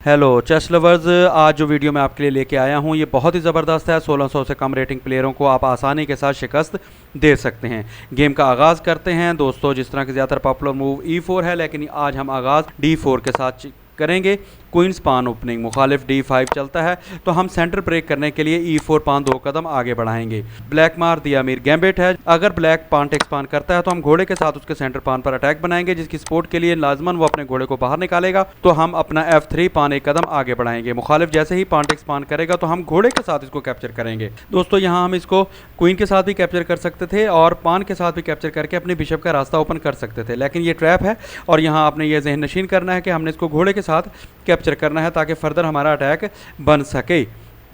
Hello chess lovers, आज जो video मैं आपके लिए लेके आया हूँ ये बहुत ही ज़बरदस्त है। 1600 से कम रेटिंग प्लेयरों को आप आसानी के साथ शिकस्त दे सकते हैं। गेम का आगाज़ करते हैं दोस्तों। जिस तरह के ज़्यादातर पॉपुलर मूव E4 है, लेकिन आज हम आगाज़ D4 के साथ करेंगे। क्वींस पान ओपनिंग, मुखालिफ D5 चलता है तो हम सेंटर ब्रेक करने के लिए E4 पान 2 कदम आगे बढ़ाएंगे। ब्लैक मार दिया मीर गैम्बिट है। अगर ब्लैक पान टेक्स पान करता है तो हम घोड़े के साथ उसके सेंटर पान पर अटैक बनाएंगे, जिसकी सपोर्ट के लिए लाजमन वो अपने घोड़े को बाहर निकालेगा। तो हम अपना F3 पान 1 कदम आगे बढ़ाएंगे। मुखालिफ जैसे ही पान टेक्स पान करेगा तो हम घोड़े के साथ इसको कैप्चर करेंगे। दोस्तों यहाँ हम इसको क्वीन के साथ भी कैप्चर कर सकते थे और पान के साथ भी कैप्चर करके अपने बिशप का रास्ता ओपन कर सकते थे, लेकिन ये ट्रैप है और यहाँ आपने ये जहन नशीन करना है कि हमने इसको घोड़े के साथ कैप्चर करना है ताकि फर्दर हमारा अटैक बन सके।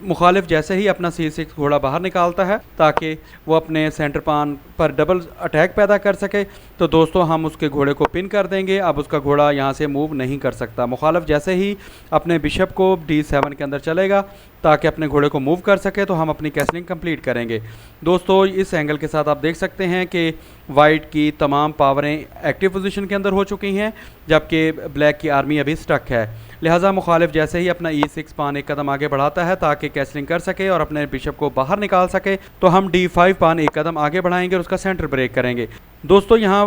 मुखालिफ जैसे ही अपना C6 घोड़ा बाहर निकालता है ताकि वो अपने सेंटर पान पर डबल अटैक पैदा कर सके, तो दोस्तों हम उसके घोड़े को पिन कर देंगे। अब उसका घोड़ा यहाँ से मूव नहीं कर सकता। मुखालिफ जैसे ही अपने बिशप को D7 के अंदर चलेगा ताकि अपने घोड़े को मूव कर सके, तो हम अपनी कैसलिंग कंप्लीट करेंगे। दोस्तों इस एंगल के साथ आप देख सकते हैं कि वाइट की तमाम पावरें एक्टिव पोजीशन के अंदर हो चुकी हैं, जबकि ब्लैक की आर्मी अभी स्टक है। लिहाजा मुखालिफ जैसे ही अपना E6 पान 1 कदम आगे बढ़ाता है ताकि कैसलिंग कर सके और अपने बिशप को बाहर निकाल सके, तो हम D5 पान 1 कदम आगे बढ़ाएंगे और उसका सेंटर ब्रेक करेंगे। दोस्तों यहाँ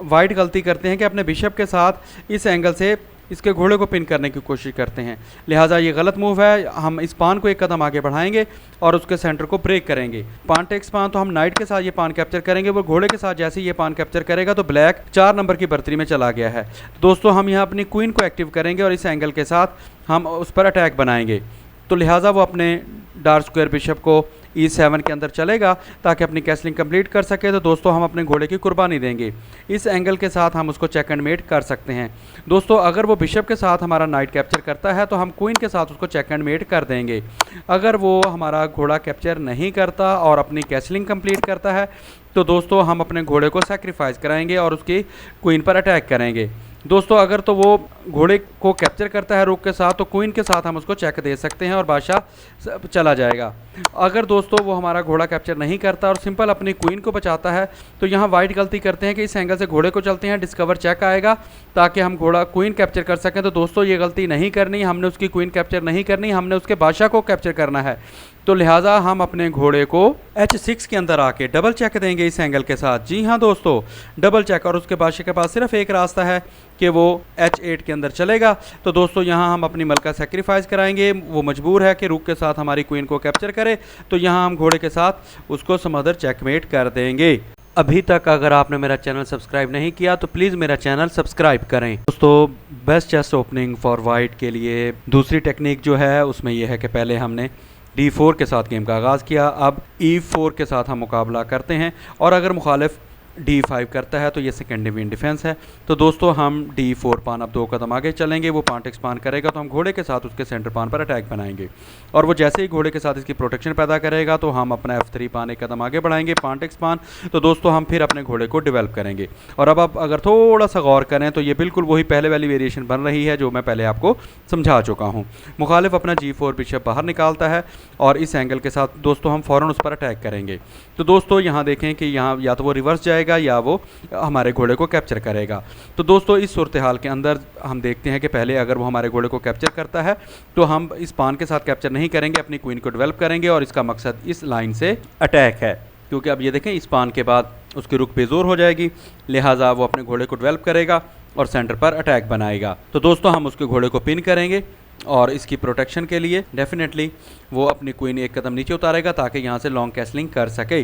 वाइट गलती करते हैं कि अपने बिशप के साथ इस एंगल से इसके घोड़े को पिन करने की कोशिश करते हैं, लिहाजा ये गलत मूव है। हम इस पान को 1 कदम आगे बढ़ाएंगे और उसके सेंटर को ब्रेक करेंगे। पान टेक्स पान, तो हम नाइट के साथ ये पान कैप्चर करेंगे। वो घोड़े के साथ जैसे ही ये पान कैप्चर करेगा तो ब्लैक 4 नंबर की बर्तरी में चला गया है। दोस्तों हम यहाँ अपनी क्वीन को एक्टिव करेंगे और इस एंगल के साथ हम उस पर अटैक बनाएंगे। तो लिहाजा वो अपने डार्क स्क्वायर बिशप को E7 के अंदर चलेगा ताकि अपनी कैसलिंग कंप्लीट कर सके। तो दोस्तों हम अपने घोड़े की कुर्बानी देंगे। इस एंगल के साथ हम उसको चेक एंड मेट कर सकते हैं। दोस्तों अगर वो बिशप के साथ हमारा नाइट कैप्चर करता है तो हम क्वीन के साथ उसको चेक एंड मेट कर देंगे। अगर वो हमारा घोड़ा कैप्चर नहीं करता और अपनी कैसलिंग कंप्लीट करता है तो दोस्तों हम अपने घोड़े को सेक्रीफाइस कराएंगे और उसकी क्वीन पर अटैक करेंगे। दोस्तों अगर तो वो घोड़े को कैप्चर करता है रूक के साथ तो क्वीन के साथ हम उसको चेक दे सकते हैं और बादशाह चला जाएगा। अगर दोस्तों वो हमारा घोड़ा कैप्चर नहीं करता और सिंपल अपनी क्वीन को बचाता है तो यहाँ वाइट गलती करते हैं कि इस एंगल से घोड़े को चलते हैं, डिस्कवर चेक आएगा ताकि हम घोड़ा क्वीन कैप्चर कर सकें। तो दोस्तों ये गलती नहीं करनी, हमने उसकी क्वीन कैप्चर नहीं करनी, हमने उसके बादशाह को कैप्चर करना है। तो लिहाजा हम अपने घोड़े को H6 के अंदर आके डबल चेक देंगे इस एंगल के साथ। जी हाँ दोस्तों, डबल चेक, और उसके बादशाह के पास सिर्फ एक रास्ता है कि वो H8 के अंदर चलेगा। तो दोस्तों यहाँ हम अपनी मलका सेक्रीफाइस कराएंगे। वो मजबूर है कि रूक के साथ हमारी क्वीन को कैप्चर करे, तो यहाँ हम घोड़े के साथ उसको समदर चेकमेट कर देंगे। अभी तक अगर आपने मेरा चैनल सब्सक्राइब नहीं किया तो प्लीज़ मेरा चैनल सब्सक्राइब करें। दोस्तों best chess opening for white के लिए दूसरी टेक्निक जो है उसमें यह है कि पहले हमने D4 के साथ गेम का आगाज़ किया, अब E4 के साथ हम मुकाबला करते हैं और अगर मुखालिफ D5 करता है तो ये सेकेंड डिवीन डिफेंस है। तो दोस्तों हम D4 पान अब 2 कदम आगे चलेंगे। वो पान टेक्स पान करेगा तो हम घोड़े के साथ उसके सेंटर पान पर अटैक बनाएंगे और वो जैसे ही घोड़े के साथ इसकी प्रोटेक्शन पैदा करेगा तो हम अपना F3 पान 1 कदम आगे बढ़ाएंगे, पान टेक्स पान। तो दोस्तों हम फिर अपने घोड़े को डेवलप करेंगे। और अब आप अगर थोड़ा सा गौर करें तो ये बिल्कुल वही पहले वाली वेरिएशन बन रही है जो मैं पहले आपको समझा चुका हूँ। मुखालिफ अपना G4 बिशप बाहर निकालता है और इस एंगल के साथ दोस्तों हम फ़ौरन उस पर अटैक करेंगे। तो दोस्तों यहाँ देखें कि यहाँ या तो वो रिवर्स जाएगा या वो हमारे घोड़े को कैप्चर करेगा। तो दोस्तों इस सूरत हाल के अंदर हम देखते हैं कि पहले अगर वो हमारे घोड़े को कैप्चर करता है तो हम इस पान के साथ कैप्चर नहीं करेंगे, अपनी क्वीन को डेवलप करेंगे और इसका मकसद इस लाइन से अटैक है, क्योंकि अब ये देखें इस पान के बाद उसकी रुख बेजोर हो जाएगी। लिहाजा वो अपने घोड़े को डेवलप करेगा और सेंटर पर अटैक बनाएगा। तो दोस्तों हम उसके घोड़े को पिन करेंगे और इसकी प्रोटेक्शन के लिए डेफिनेटली वो अपनी क्वीन 1 कदम नीचे उतारेगा ताकि यहाँ से लॉन्ग कैसलिंग कर सके।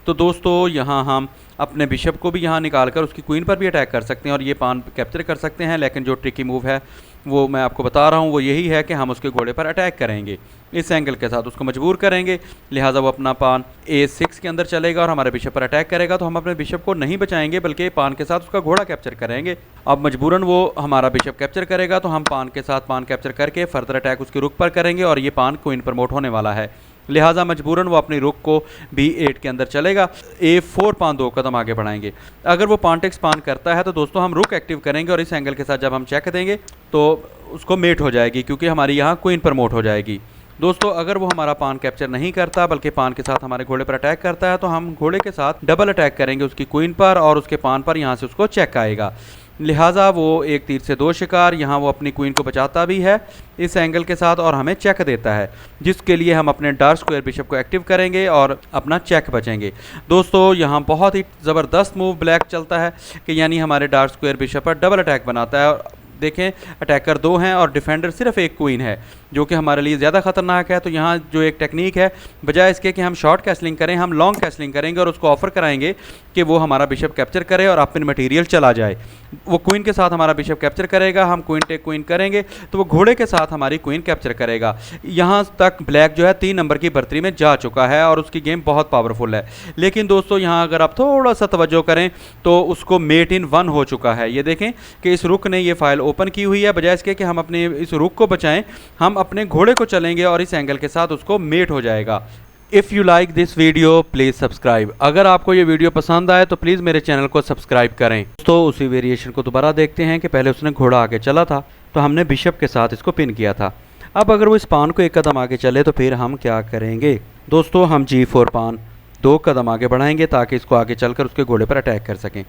तो दोस्तों यहाँ हम अपने बिशप को भी यहाँ निकाल कर उसकी क्वीन पर भी अटैक कर सकते हैं और ये पान कैप्चर कर सकते हैं, लेकिन जो ट्रिकी मूव है वो मैं आपको बता रहा हूँ वो यही है कि हम उसके घोड़े पर अटैक करेंगे, इस एंगल के साथ उसको मजबूर करेंगे। लिहाजा वो अपना पान A6 के अंदर चलेगा और हमारे बिशप पर अटैक करेगा। तो हम अपने बिशप को नहीं बचाएंगे बल्कि पान के साथ उसका घोड़ा कैप्चर करेंगे। अब मजबूरन वो हमारा बिशप कैप्चर करेगा तो हम पान के साथ पान कैप्चर करके फर्दर अटैक उसकी रुख पर करेंगे और ये पान क्वीन प्रमोट होने वाला है। लिहाजा मजबूरन वो अपनी रुख को B8 के अंदर चलेगा, A4 पान 2 कदम आगे बढ़ाएंगे। अगर वो पान टेक्स पान करता है तो दोस्तों हम रुख एक्टिव करेंगे और इस एंगल के साथ जब हम चेक देंगे तो उसको मेट हो जाएगी, क्योंकि हमारी यहाँ क्वीन प्रमोट हो जाएगी। दोस्तों अगर वो हमारा पान कैप्चर नहीं करता बल्कि पान के साथ हमारे घोड़े पर अटैक करता है तो हम घोड़े के साथ डबल अटैक करेंगे उसकी क्वीन पर और उसके पान पर, यहाँ से उसको चेक आएगा। लिहाजा वो एक तीर से दो शिकार, यहाँ वो अपनी क्वीन को बचाता भी है इस एंगल के साथ और हमें चेक देता है, जिसके लिए हम अपने डार्क स्क्वायर बिशप को एक्टिव करेंगे और अपना चेक बचेंगे। दोस्तों यहाँ बहुत ही ज़बरदस्त मूव ब्लैक चलता है कि यानी हमारे डार्क स्क्वायर बिशप पर डबल अटैक बनाता है। और देखें अटैकर दो हैं और डिफेंडर सिर्फ एक क्वीन है, जो कि हमारे लिए ज़्यादा खतरनाक है। तो यहाँ जो एक टेक्निक है, बजाय इसके कि हम शॉर्ट कैसलिंग करें, हम लॉन्ग कैसलिंग करेंगे और उसको ऑफर कराएंगे कि वो हमारा बिशप कैप्चर करे और अपन मटेरियल चला जाए। वो क्वीन के साथ हमारा बिशप कैप्चर करेगा, हम क्वीन टेक क्वीन करेंगे तो वो घोड़े के साथ हमारी क्वीन कैप्चर करेगा। यहाँ तक ब्लैक जो है 3 नंबर की बढ़तरी में जा चुका है और उसकी गेम बहुत पावरफुल है। लेकिन दोस्तों यहाँ अगर आप थोड़ा सा तवज्जो करें तो उसको मेट इन 1 हो चुका है। ये देखें कि इस रुक ने ये फाइल ओपन की हुई है, बजाय इसके कि हम अपने इस रुक को बचाएं, हम अपने घोड़े को चलेंगे और इस एंगल के साथ उसको मेट हो जाएगा। If you like this video please subscribe. अगर आपको ये वीडियो पसंद आए तो प्लीज़ मेरे चैनल को सब्सक्राइब करें। तो उसी वेरिएशन को दोबारा देखते हैं कि पहले उसने घोड़ा आगे चला था तो हमने बिशप के साथ इसको पिन किया था। अब अगर वो इस पान को एक कदम आगे चले तो फिर हम क्या करेंगे दोस्तों, हम G4 पान 2 कदम आगे बढ़ाएंगे ताकि इसको आगे चलकर उसके घोड़े पर अटैक कर सकें।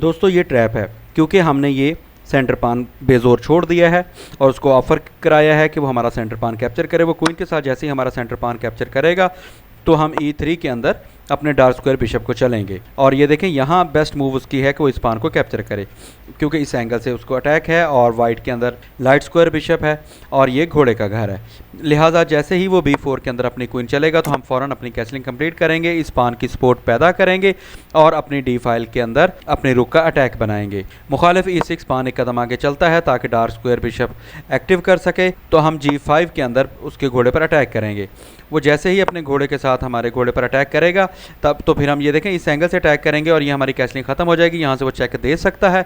दोस्तों ये ट्रैप है, क्योंकि हमने ये सेंटर पान बेजोर छोड़ दिया है और उसको ऑफर कराया है कि वो हमारा सेंटर पान कैप्चर करे। वो क्वीन के साथ जैसे ही हमारा सेंटर पान कैप्चर करेगा तो हम E3 के अंदर अपने डार्क स्क्वायर बिशप को चलेंगे। और ये देखें यहाँ बेस्ट मूव उसकी है कि वो इस पान को कैप्चर करे, क्योंकि इस एंगल से उसको अटैक है और वाइट के अंदर लाइट स्क्वायर बिशप है और ये घोड़े का घर है। लिहाजा जैसे ही वो B4 के अंदर अपनी क्वीन चलेगा तो हम फ़ौरन अपनी कैसलिंग कंप्लीट करेंगे, इस पान की सपोर्ट पैदा करेंगे और अपनी D फाइल के अंदर अपने रुक का अटैक बनाएंगे। मुखालिफ E6 पान एक कदम आगे चलता है ताकि डार्क स्क्वायर बिशप एक्टिव कर सके, तो हम G5 के अंदर उसके घोड़े पर अटैक करेंगे। वो जैसे ही अपने घोड़े के साथ हमारे घोड़े पर अटैक करेगा तब तो फिर हम ये देखें इस एंगल से अटैक करेंगे और ये हमारी कैसलिंग ख़त्म हो जाएगी। यहाँ से वो चेक दे सकता है,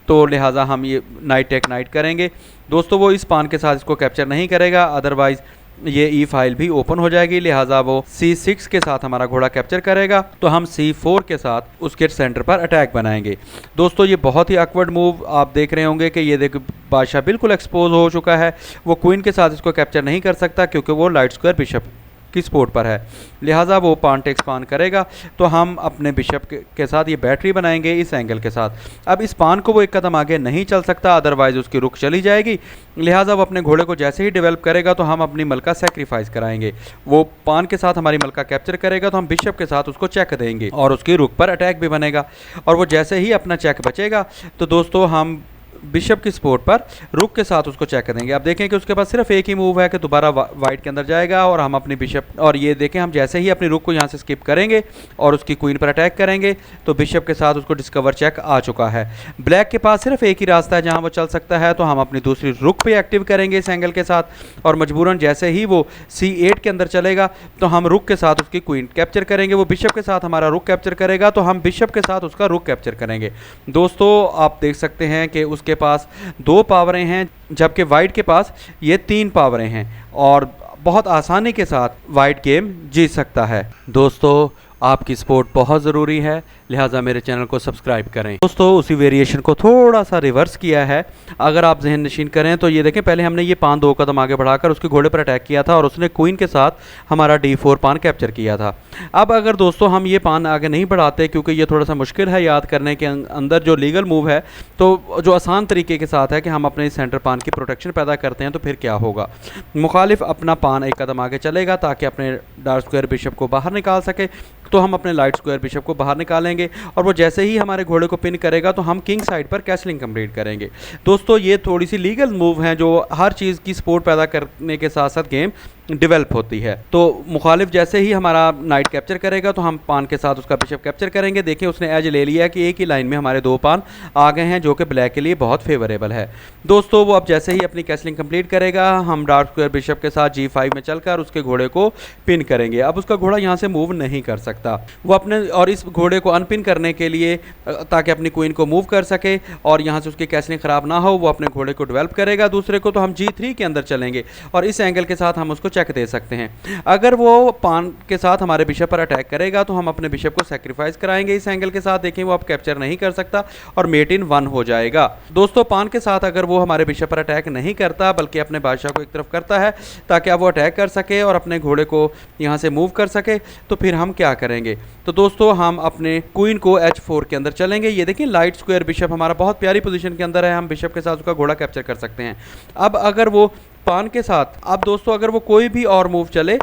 तो लिहाजा हम ये नाइट टेक नाइट करेंगे। दोस्तों वो इस पान के साथ इसको कैप्चर नहीं करेगा, अदरवाइज़ ये E फाइल भी ओपन हो जाएगी। लिहाजा वो C6 के साथ हमारा घोड़ा कैप्चर करेगा तो हम C4 के साथ उसके सेंटर पर अटैक बनाएंगे। दोस्तों ये बहुत ही ऑकवर्ड मूव आप देख रहे होंगे कि ये देखो बादशाह बिल्कुल एक्सपोज हो चुका है। वो क्वीन के साथ इसको कैप्चर नहीं कर सकता क्योंकि वो लाइट स्क्वायर बिशप की सपोर्ट पर है। लिहाजा वो पान टेक्स पान करेगा तो हम अपने बिशप के साथ ये बैटरी बनाएंगे इस एंगल के साथ। अब इस पान को वो एक कदम आगे नहीं चल सकता, अदरवाइज उसकी रुक चली जाएगी। लिहाजा वो अपने घोड़े को जैसे ही डेवलप करेगा तो हम अपनी मलका सेक्रीफाइस कराएंगे। वो पान के साथ हमारी मलका कैप्चर करेगा तो हम बिशप के साथ उसको चेक देंगे और उसकी रुक पर अटैक भी बनेगा। और वो जैसे ही अपना चेक बचेगा तो दोस्तों हम बिशप की सपोर्ट पर रुक के साथ उसको चेक करेंगे। आप देखें कि उसके पास सिर्फ एक ही मूव है कि दोबारा वाइट के अंदर जाएगा और हम अपनी बिशप, और ये देखें हम जैसे ही अपनी रुक को यहाँ से स्किप करेंगे और उसकी क्वीन पर अटैक करेंगे तो बिशप के साथ उसको डिस्कवर चेक आ चुका है। ब्लैक के पास सिर्फ एक ही रास्ता है जहाँ वो चल सकता है, तो हम अपनी दूसरी रुक पे एक्टिव करेंगे इस एंगल के साथ और मजबूरन जैसे ही वो C8 के अंदर चलेगा तो हम रुक के साथ उसकी क्वीन कैप्चर करेंगे। वो बिशप के साथ हमारा रुक कैप्चर करेगा तो हम बिशप के साथ उसका रुक कैप्चर करेंगे। दोस्तों आप देख सकते हैं कि उसके पास 2 पावरें हैं जबकि वाइट के पास ये 3 पावरें हैं और बहुत आसानी के साथ वाइट गेम जीत सकता है। दोस्तों आपकी सपोर्ट बहुत ज़रूरी है, लिहाजा मेरे चैनल को सब्सक्राइब करें। दोस्तों उसी वेरिएशन को थोड़ा सा रिवर्स किया है। अगर आप जहन नशीन करें तो ये देखें पहले हमने ये पान 2 कदम आगे बढ़ाकर उसके घोड़े पर अटैक किया था और उसने क्वीन के साथ हमारा D4 पान कैप्चर किया था। अब अगर दोस्तों हम ये पान आगे नहीं बढ़ाते क्योंकि ये थोड़ा सा मुश्किल है याद करने के अंदर जो लीगल मूव है, तो जो आसान तरीके के साथ है कि हम अपने सेंटर पान की प्रोटेक्शन पैदा करते हैं, तो फिर क्या होगा, मुखालिफ अपना पान 1 कदम आगे चलेगा ताकि अपने डार्क स्क्वायर बिशप को बाहर निकाल सके। तो हम अपने लाइट स्क्वायर बिशप को बाहर निकालेंगे और वो जैसे ही हमारे घोड़े को पिन करेगा तो हम किंग साइड पर कैसलिंग कंप्लीट करेंगे। दोस्तों ये थोड़ी सी लीगल मूव हैं जो हर चीज़ की सपोर्ट पैदा करने के साथ साथ गेम डेवलप होती है। तो मुखालिफ जैसे ही हमारा नाइट कैप्चर करेगा तो हम पान के साथ उसका बिशप कैप्चर करेंगे। देखिए उसने एज ले लिया कि एक ही लाइन में हमारे 2 पान आ गए हैं जो कि ब्लैक के लिए बहुत फेवरेबल है। दोस्तों वो अब जैसे ही अपनी कैसलिंग कंप्लीट करेगा हम डार्क स्क्वायर बिशप के साथ G5 में चलकर उसके घोड़े को पिन करेंगे। अब उसका घोड़ा यहाँ से मूव नहीं कर सकता, वो अपने और इस घोड़े को अनपिन करने के लिए ताकि अपनी क्वीन को मूव कर सके और यहाँ से उसकी कैसलिंग ख़राब ना हो, वो अपने घोड़े को डेवलप करेगा दूसरे को। तो हम G3 के अंदर चलेंगे और इस एंगल के साथ हम उसको चेक दे सकते हैं। अगर वो पान के साथ हमारे बिशप पर अटैक करेगा तो हम अपने बिशप को सेक्रीफाइस कराएंगे इस एंगल के साथ। देखें वो अब कैप्चर नहीं कर सकता और मेट इन 1 हो जाएगा। दोस्तों पान के साथ अगर वो हमारे बिशप पर अटैक नहीं करता बल्कि अपने बादशाह को एक तरफ करता है ताकि अब वो अटैक कर सके और अपने घोड़े को यहाँ से मूव कर सके, तो फिर हम क्या करेंगे? तो दोस्तों हम अपने क्वीन को H4 के अंदर चलेंगे। ये देखिए लाइट स्क्वायर बिशप हमारा बहुत प्यारी पोजीशन के अंदर है, हम बिशप के साथ उसका घोड़ा कैप्चर कर सकते हैं। अब अगर वो पान के साथ, अब दोस्तों अगर वो कोई भी और मूव चले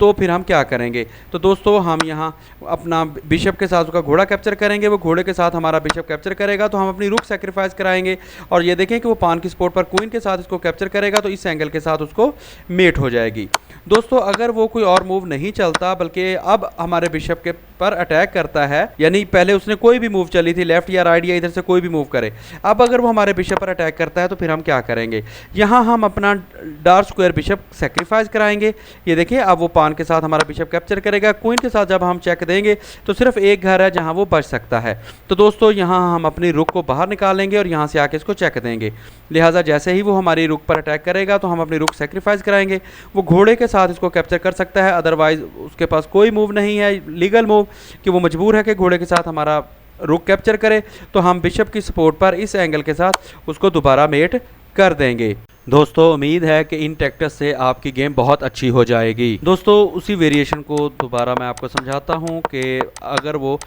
तो फिर हम क्या करेंगे? तो दोस्तों हम यहाँ अपना बिशप के साथ उसका घोड़ा कैप्चर करेंगे, वो घोड़े के साथ हमारा बिशप कैप्चर करेगा तो हम अपनी रुक सेक्रीफाइस कराएंगे। और ये देखें कि वो पान की सपोर्ट पर क्वीन के साथ इसको कैप्चर करेगा तो इस एंगल के साथ उसको मेट हो जाएगी। दोस्तों अगर वो कोई और मूव नहीं चलता बल्कि अब हमारे बिशप के पर अटैक करता है, यानी पहले उसने कोई भी मूव चली थी लेफ्ट या राइट या इधर से कोई भी मूव करे, अब अगर वो हमारे बिशप पर अटैक करता है तो फिर हम क्या करेंगे? यहाँ हम अपना डार्क स्क्वायर बिशप सेक्रीफाइस कराएंगे। ये देखिए अब वो पान के साथ हमारा बिशप कैप्चर करेगा। क्वीन के साथ जब हम चेक देंगे तो सिर्फ एक घर है जहाँ वो बच सकता है। तो दोस्तों यहाँ हम अपनी रुक को बाहर निकालेंगे और यहाँ से आके इसको चेक देंगे। लिहाजा जैसे ही वो हमारी रुक पर अटैक करेगा तो हम अपनी रुक सेक्रीफाइस कराएंगे। वो घोड़े के साथ इसको कैप्चर कर सकता है, अदरवाइज उसके पास कोई मूव नहीं है लीगल मूव कि वो मजबूर है कि घोड़े के साथ हमारा रुक कैप्चर करे। तो हम बिशप की सपोर्ट पर इस एंगल के साथ उसको दोबारा मेट कर देंगे। दोस्तों उम्मीद है कि इन टैक्टिक्स से आपकी गेम बहुत अच्छी हो जाएगी। दोस्तों उसी वेरिएशन को दोबारा मैं आपको समझाता हूँ कि अगर वो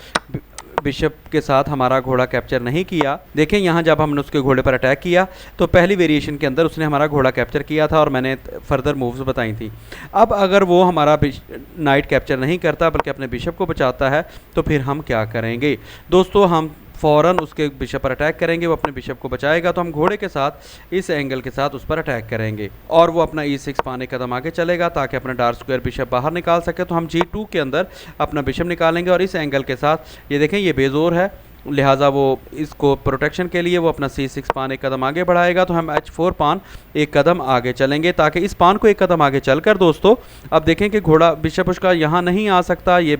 बिशप के साथ हमारा घोड़ा कैप्चर नहीं किया, देखें यहाँ जब हमने उसके घोड़े पर अटैक किया तो पहली वेरिएशन के अंदर उसने हमारा घोड़ा कैप्चर किया था और मैंने फर्दर मूव्स बताई थी। अब अगर वो हमारा नाइट कैप्चर नहीं करता बल्कि अपने बिशप को बचाता है तो फिर हम क्या करेंगे? दोस्तों हम फ़ौरन उसके बिशप पर अटैक करेंगे, वो अपने बिशप को बचाएगा तो हम घोड़े के साथ इस एंगल के साथ उस पर अटैक करेंगे और वो अपना E6 पाने कदम आगे चलेगा ताकि अपना डार्क स्क्वायर बिशप बाहर निकाल सके। तो हम G2 के अंदर अपना बिशप निकालेंगे और इस एंगल के साथ ये देखें ये बेजोर है, लिहाजा वो इसको प्रोटेक्शन के लिए वो अपना C6 पान एक कदम आगे बढ़ाएगा तो हम H4 पान एक कदम आगे चलेंगे ताकि इस पान को एक कदम आगे चलकर दोस्तों अब देखें कि घोड़ा बिशप उसका यहाँ नहीं आ सकता, ये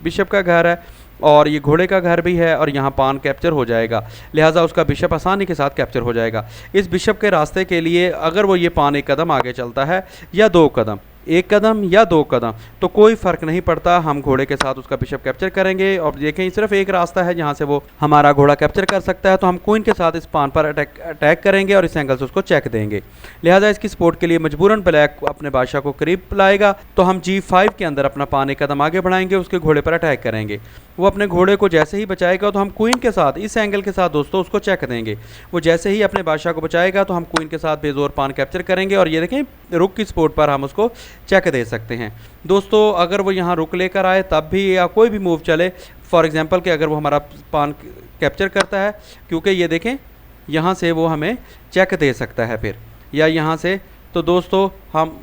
बिशप का घर है और ये घोड़े का घर भी है और यहाँ पान कैप्चर हो जाएगा, लिहाजा उसका बिशप आसानी के साथ कैप्चर हो जाएगा। इस बिशप के रास्ते के लिए अगर वो ये पान एक कदम आगे चलता है या 2 कदम, 1 कदम या 2 कदम तो कोई फ़र्क नहीं पड़ता, हम घोड़े के साथ उसका बिशप कैप्चर करेंगे। और देखें सिर्फ एक रास्ता है जहाँ से वो हमारा घोड़ा कैप्चर कर सकता है, तो हम क्वीन के साथ इस पान पर अटैक करेंगे और इस एंगल से उसको चेक देंगे। लिहाजा इसकी सपोर्ट के लिए मजबूरन ब्लैक अपने बादशाह को करीब लाएगा तो हम G5 के अंदर अपना पान एक कदम आगे बढ़ाएंगे, उसके घोड़े पर अटैक करेंगे। वो अपने घोड़े को जैसे ही बचाएगा तो हम क्वीन के साथ इस एंगल के साथ दोस्तों उसको चेक देंगे। वो जैसे ही अपने बादशाह को बचाएगा तो हम क्वीन के साथ बेजोर पान कैप्चर करेंगे और ये देखें रुक की सपोर्ट पर हम उसको चेक दे सकते हैं। दोस्तों अगर वो यहाँ रुक लेकर आए तब भी या कोई भी मूव चले, फॉर एग्जांपल कि अगर वो हमारा पान कैप्चर करता है, क्योंकि ये देखें यहाँ से वो हमें चेक दे सकता है फिर, या यहाँ से, तो दोस्तों हम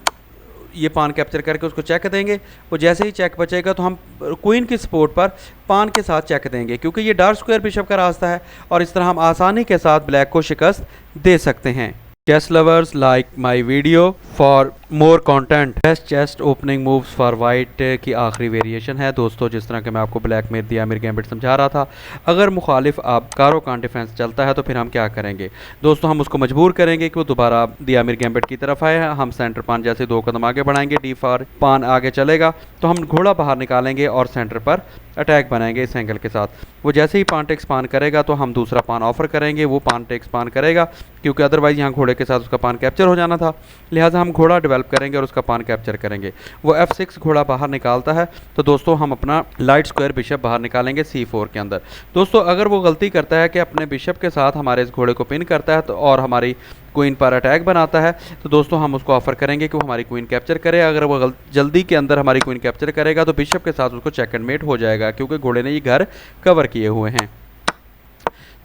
ये पान कैप्चर करके उसको चेक देंगे। वो जैसे ही चेक बचेगा तो हम क्वीन की सपोर्ट पर पान के साथ चेक देंगे, क्योंकि ये डार्क स्क्वायर बिशप का रास्ता है और इस तरह हम आसानी के साथ ब्लैक को शिकस्त दे सकते हैं। Chess lovers like my video for more content. Best chest opening moves for white की आखिरी वेरिएशन है दोस्तों, जिस तरह के मैं आपको ब्लैक में दिया मिर गैम्बिट समझा रहा था। अगर मुखालिफ आप कारो कान डिफेंस चलता है तो फिर हम क्या करेंगे दोस्तों? हम उसको मजबूर करेंगे कि वो दोबारा दिया मिर गैम्बिट की तरफ आए। हम सेंटर पान जैसे 2 कदम आगे बढ़ाएंगे, D4 पान आगे चलेगा तो हम घोड़ा बाहर निकालेंगे और सेंटर पर अटैक बनाएंगे इस एंगल के साथ। वो जैसे ही पान टेक्स पान करेगा तो हम दूसरा पान ऑफर करेंगे, वो पान टेक्स पान करेगा क्योंकि अदरवाइज यहाँ घोड़े के साथ उसका पान कैप्चर हो जाना था, लिहाजा हम घोड़ा डेवलप करेंगे और उसका पान कैप्चर करेंगे। वो F6 घोड़ा बाहर निकालता है तो दोस्तों हम अपना लाइट स्क्वायर बिशप बाहर निकालेंगे C4 के अंदर। दोस्तों अगर वो गलती करता है कि अपने बिशप के साथ हमारे इस घोड़े को पिन करता है तो और हमारी क्वीन पर अटैक बनाता है तो दोस्तों हम उसको ऑफर करेंगे कि वो हमारी क्वीन कैप्चर करे। अगर वो जल्दी के अंदर हमारी क्वीन कैप्चर करेगा तो बिशप के साथ उसको चेक एंड मेट हो जाएगा, क्योंकि घोड़े ने ये घर कवर किए हुए हैं।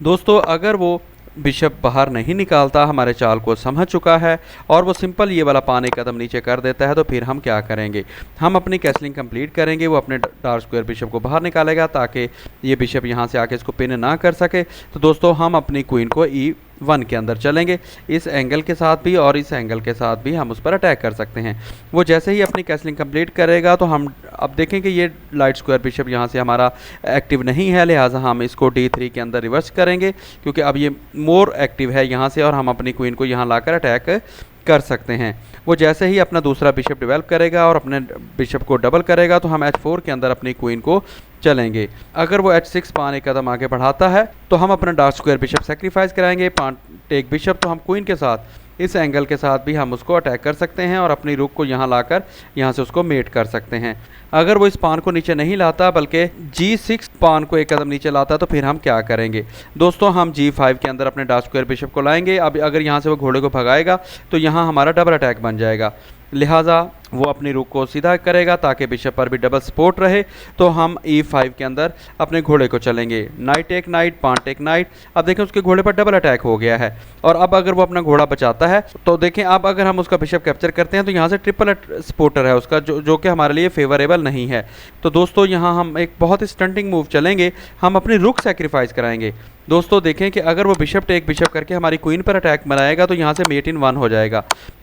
दोस्तों अगर वो बिशप बाहर नहीं निकालता, हमारे चाल को समझ चुका है और वो सिंपल ये वाला पान एक कदम नीचे कर देता है, तो फिर हम क्या करेंगे? हम अपनी कैसलिंग कंप्लीट करेंगे। वो अपने डार्क स्क्वायर बिशप को बाहर निकालेगा ताकि ये बिशप यहाँ से आके इसको पिन ना कर सके। तो दोस्तों हम अपनी क्वीन को E1 के अंदर चलेंगे, इस एंगल के साथ भी और इस एंगल के साथ भी हम उस पर अटैक कर सकते हैं। वो जैसे ही अपनी कैसलिंग कंप्लीट करेगा तो हम अब देखें कि ये लाइट स्क्वायर बिशप यहाँ से हमारा एक्टिव नहीं है, लिहाजा हम इसको D3 के अंदर रिवर्स करेंगे क्योंकि अब ये मोर एक्टिव है यहाँ से और हम अपनी क्वीन को यहाँ लाकर अटैक कर सकते हैं। वो जैसे ही अपना दूसरा बिशप डेवलप करेगा और अपने बिशप को डबल करेगा तो हम h4 के अंदर अपनी क्वीन को चलेंगे। अगर वो h6 पान एक कदम आगे बढ़ाता है तो हम अपना डार्क स्क्वायर बिशप सेक्रीफाइस कराएंगे, पान टेक बिशप, तो हम क्वीन के साथ इस एंगल के साथ भी हम उसको अटैक कर सकते हैं और अपनी रुक को यहाँ लाकर यहाँ से उसको मेट कर सकते हैं। अगर वो इस पान को नीचे नहीं लाता बल्कि G6 पान को एक कदम नीचे लाता तो फिर हम क्या करेंगे दोस्तों, हम G5 के अंदर अपने डार्क स्क्वायर बिशप को लाएंगे। अब अगर यहाँ से वो घोड़े को भगाएगा तो यहाँ हमारा डबल अटैक बन जाएगा, लिहाजा वो अपनी रुक को सीधा करेगा ताकि बिशप पर भी डबल सपोर्ट रहे। तो हम E5 के अंदर अपने घोड़े को चलेंगे, नाइट टेक नाइट, पान टेक नाइट। अब देखें उसके घोड़े पर डबल अटैक हो गया है और अब अगर वो अपना घोड़ा बचाता है तो देखें अब अगर हम उसका बिशप कैप्चर करते हैं तो यहाँ से ट्रिपल सपोर्टर है उसका, जो कि हमारे लिए फेवरेबल नहीं है। तो दोस्तों यहाँ हम एक बहुत ही स्टंटिंग मूव चलेंगे, हम अपनी रुक सेक्रीफाइस कराएंगे। दोस्तों देखें कि अगर वो बिशप टेक बिशप करके हमारी क्वीन पर अटैक बनाएगा तो यहाँ से मेट इन 1 हो जाएगा।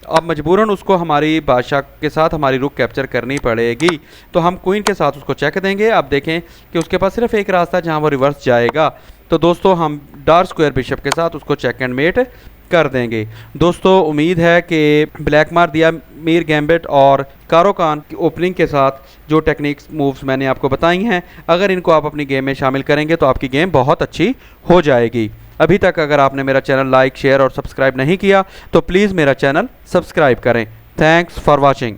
अब मजबूरन उसको हमारी बादशाह के साथ हमारी रुक कैप्चर करनी पड़ेगी, तो हम क्वीन के साथ उसको चेक देंगे। अब देखें कि उसके पास सिर्फ एक रास्ता है जहाँ वो रिवर्स जाएगा, तो दोस्तों हम डार्क स्क्वायर बिशप के साथ उसको चेक एंड मेट कर देंगे। दोस्तों उम्मीद है कि ब्लैक मार दिया मीर गैम्बिट और कारोकान की ओपनिंग के साथ जो टेक्निक्स मूव्स मैंने आपको बताई हैं, अगर इनको आप अपनी गेम में शामिल करेंगे तो आपकी गेम बहुत अच्छी हो जाएगी। अभी तक अगर आपने मेरा चैनल लाइक शेयर और सब्सक्राइब नहीं किया तो प्लीज़ मेरा चैनल सब्सक्राइब करें। Thanks for watching.